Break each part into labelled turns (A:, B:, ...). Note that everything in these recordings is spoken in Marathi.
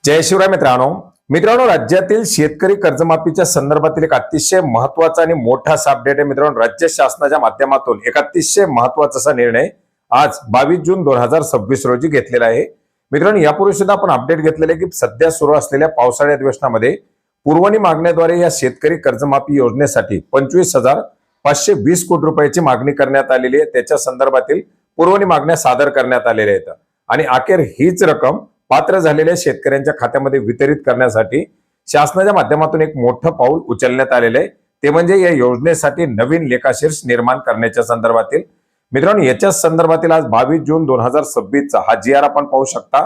A: जय शिवराय मित्रांनो राज्यातील शेतकरी कर्जमाफीच्या संदर्भातील एक अतिशय महत्वाचा आणि मोठा असा अपडेट आहे मित्रांनो। राज्य शासनाच्या माध्यमातून एक अतिशय महत्वाचा असा निर्णय आज 22 जून 2026 रोजी घेतलेला आहे। मित्रांनो यापूर्वी सुद्धा आपण अपडेट घेतलेले की सध्या सुरू असलेल्या पावसाळी अधिवेशनामध्ये पुरवणी मागण्याद्वारे या शेतकरी कर्जमाफी योजनेसाठी 25,520 कोटी रुपयाची मागणी करण्यात आलेली आहे। त्याच्या संदर्भातील पुरवणी मागण्या सादर करण्यात आलेल्या आहेत आणि अखेर हीच रक्कम पात्र झालेल्या शेतकऱ्यांच्या खात्यामध्ये वितरित करण्यासाठी शासनाच्या माध्यमातून एक मोठं पाऊल उचलण्यात आलेले आहे। ते म्हणजे या योजनेसाठी नवीन लेखाशीर्ष निर्माण करण्याच्या संदर्भातील मित्रांनो याच्या संदर्भातील आज 22 जून 2026 चा हा जी आर आपण पाहू शकता।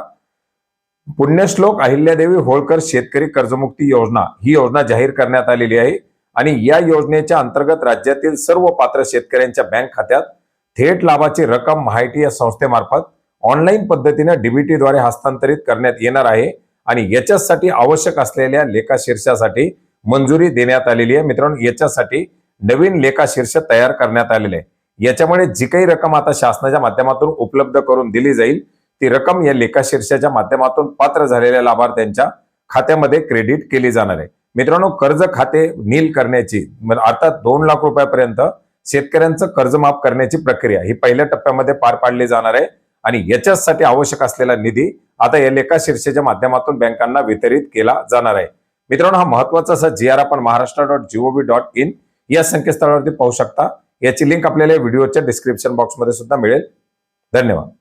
A: पुण्यश्लोक अहिल्यादेवी होळकर शेतकरी कर्जमुक्ती योजना ही योजना जाहीर करण्यात आलेली आहे आणि या योजनेच्या अंतर्गत राज्यातील सर्व पात्र शेतकऱ्यांच्या बँक खात्यात थेट लाभाची रक्कम महाआयटी या संस्थेमार्फत ऑनलाईन पद्धतीने डीबीटी द्वारे हस्तांतरित करण्यात येणार आहे आणि याच्यासाठी आवश्यक असलेल्या लेखाशीर्षासाठी मंजुरी देण्यात आलेली आहे। मित्रांनो याच्यासाठी नवीन लेखाशीर्ष तयार करण्यात आलेले आहे। याच्यामुळे जी काही रक्कम आता शासनाच्या माध्यमातून उपलब्ध करून दिली जाईल ती रक्कम या लेखाशीर्षाच्या माध्यमातून पात्र झालेल्या लाभार्थ्यांच्या खात्यामध्ये क्रेडिट केली जाणार आहे। मित्रांनो कर्ज खाते नील करण्याची अर्थात 2 लाख रुपयापर्यंत शेतकऱ्यांचं कर्ज माफ करण्याची प्रक्रिया ही पहिल्या टप्प्यामध्ये पार पाडली जाणार आहे आणि याच्यासाठी आवश्यक असलेला निधी आता या लेखाशीर्षाच्या माध्यमातून बँकांना वितरित केला जाणार आहे। मित्रांनो हा महत्वाचा असा जी आर आपण maharashtra.gov.in या संकेतस्थळावरती पाहू शकता। याची लिंक आपल्याला व्हिडिओच्या डिस्क्रिप्शन बॉक्समध्ये सुद्धा मिळेल। धन्यवाद।